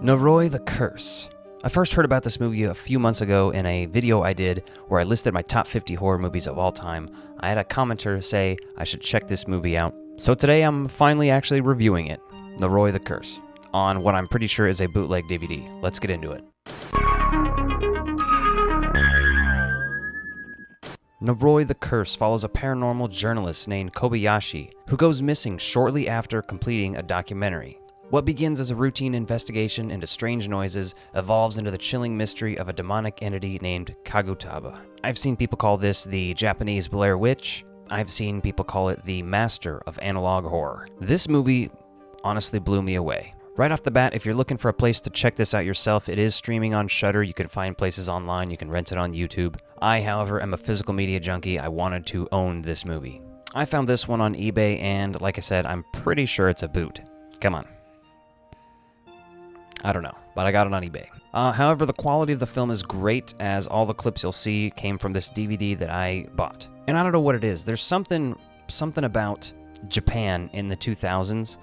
Noroi the Curse. I first heard about this movie a few months ago in a video I did where I listed my top 50 horror movies of all time. I had a commenter say I should check this movie out. So today I'm finally actually reviewing it, Noroi the Curse, on what I'm pretty sure is a bootleg DVD. Let's get into it. Noroi the Curse follows a paranormal journalist named Kobayashi who goes missing shortly after completing a documentary. What begins as a routine investigation into strange noises evolves into the chilling mystery of a demonic entity named Kagutaba. I've seen people call this the Japanese Blair Witch. I've seen people call it the master of analog horror. This movie honestly blew me away. Right off the bat, if you're looking for a place to check this out yourself, it is streaming on Shudder. You can find places online. You can rent it on YouTube. I, however, am a physical media junkie. I wanted to own this movie. I found this one on eBay, and like I said, I'm pretty sure it's a boot. Come on. I don't know, but I got it on eBay. However, the quality of the film is great, as all the clips you'll see came from this DVD that I bought. And I don't know what it is. There's something about Japan in the 2000s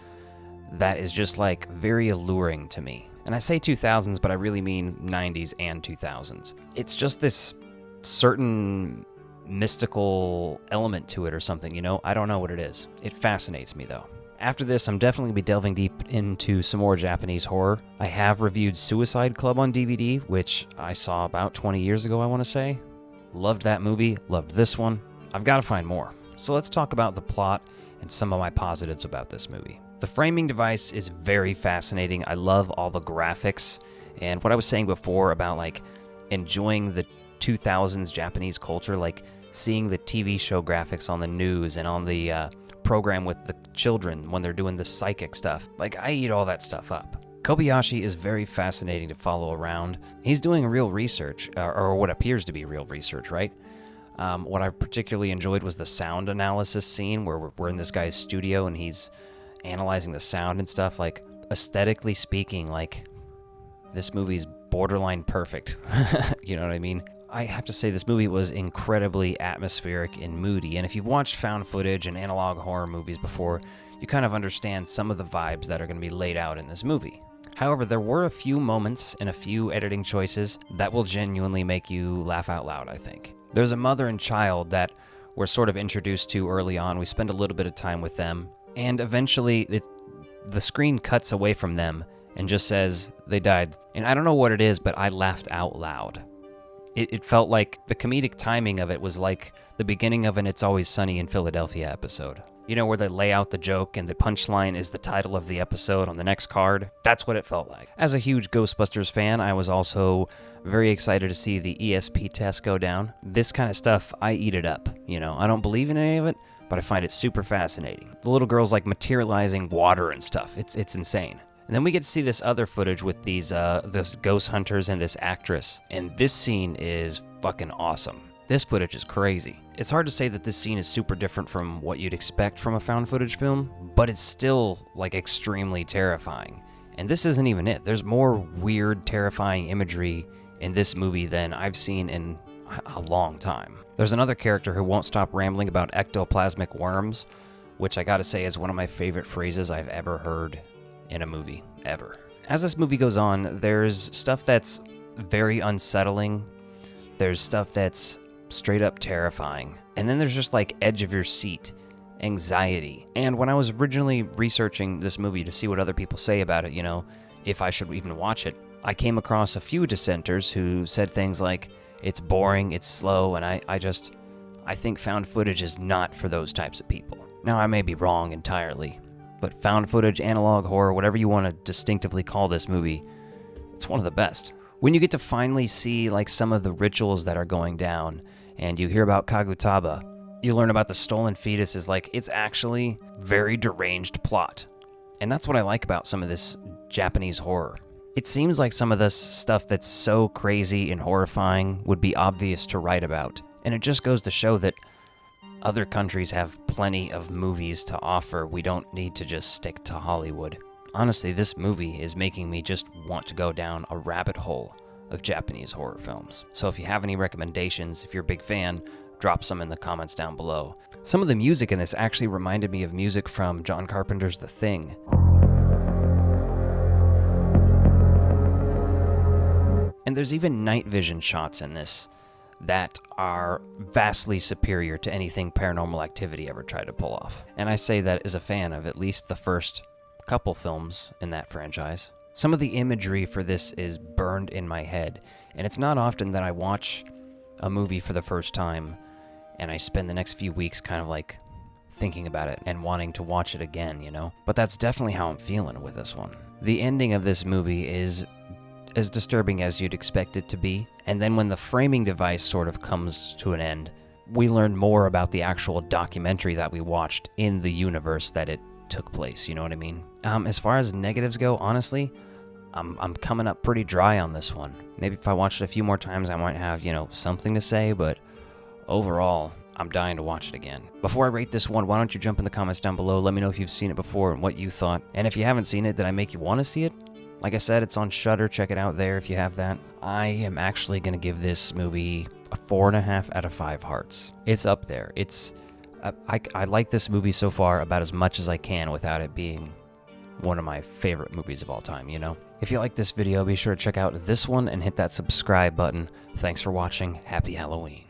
that is just like very alluring to me. And I say 2000s, but I really mean 90s and 2000s. It's just this certain mystical element to it or something, you know? I don't know what it is. It fascinates me though. After this, I'm definitely going to be delving deep into some more Japanese horror. I have reviewed Suicide Club on DVD, which I saw about 20 years ago, I want to say. Loved that movie, loved this one. I've got to find more. So let's talk about the plot and some of my positives about this movie. The framing device is very fascinating. I love all the graphics. And what I was saying before about like enjoying the 2000s Japanese culture, like seeing the TV show graphics on the news and on the program with the children when they're doing the psychic stuff. Like, I eat all that stuff up. Kobayashi is very fascinating to follow around. He's doing real research, or what appears to be real research, right? What I particularly enjoyed was the sound analysis scene where we're in this guy's studio and he's analyzing the sound and stuff. Like, aesthetically speaking, like, this movie's borderline perfect. You know what I mean? I have to say this movie was incredibly atmospheric and moody, and if you've watched found footage and analog horror movies before, you kind of understand some of the vibes that are going to be laid out in this movie. However, there were a few moments and a few editing choices that will genuinely make you laugh out loud, I think. There's a mother and child that we're sort of introduced to early on. We spend a little bit of time with them, and eventually the screen cuts away from them and just says they died. And I don't know what it is, but I laughed out loud. It felt like the comedic timing of it was like the beginning of an It's Always Sunny in Philadelphia episode. You know, where they lay out the joke and the punchline is the title of the episode on the next card? That's what it felt like. As a huge Ghostbusters fan, I was also very excited to see the ESP test go down. This kind of stuff, I eat it up. You know, I don't believe in any of it, but I find it super fascinating. The little girl's like materializing water and stuff. It's insane. And then we get to see this other footage with these this ghost hunters and this actress. And this scene is fucking awesome. This footage is crazy. It's hard to say that this scene is super different from what you'd expect from a found footage film, but it's still like extremely terrifying. And this isn't even it. There's more weird, terrifying imagery in this movie than I've seen in a long time. There's another character who won't stop rambling about ectoplasmic worms, which I gotta say is one of my favorite phrases I've ever heard in a movie, ever. As this movie goes on, there's stuff that's very unsettling. There's stuff that's straight up terrifying. And then there's just like edge of your seat anxiety. And when I was originally researching this movie to see what other people say about it, you know, if I should even watch it, I came across a few dissenters who said things like, it's boring, it's slow, and I think found footage is not for those types of people. Now, I may be wrong entirely, but found footage, analog horror, whatever you want to distinctively call this movie, it's one of the best. When you get to finally see like some of the rituals that are going down, and you hear about Kagutaba, you learn about the stolen fetuses, like it's actually very deranged plot. And that's what I like about some of this Japanese horror. It seems like some of this stuff that's so crazy and horrifying would be obvious to write about. And it just goes to show that other countries have plenty of movies to offer. We don't need to just stick to Hollywood. Honestly, this movie is making me just want to go down a rabbit hole of Japanese horror films. So if you have any recommendations, if you're a big fan, drop some in the comments down below. Some of the music in this actually reminded me of music from John Carpenter's The Thing. And there's even night vision shots in this that are vastly superior to anything Paranormal Activity ever tried to pull off. And I say that as a fan of at least the first couple films in that franchise. Some of the imagery for this is burned in my head, and it's not often that I watch a movie for the first time and I spend the next few weeks kind of like thinking about it and wanting to watch it again, you know? But that's definitely how I'm feeling with this one. The ending of this movie is as disturbing as you'd expect it to be, and then when the framing device sort of comes to an end, we learn more about the actual documentary that we watched in the universe that it took place, you know what I mean? As far as negatives go, honestly, I'm coming up pretty dry on this one. Maybe if I watched it a few more times, I might have, something to say, but overall, I'm dying to watch it again. Before I rate this one, why don't you jump in the comments down below, let me know if you've seen it before and what you thought. And if you haven't seen it, did I make you want to see it? Like I said, it's on Shudder, check it out there if you have that. I am actually going to give this movie a 4.5 out of 5 hearts. It's up there. I like this movie so far about as much as I can without it being one of my favorite movies of all time, you know? If you like this video, be sure to check out this one and hit that subscribe button. Thanks for watching. Happy Halloween.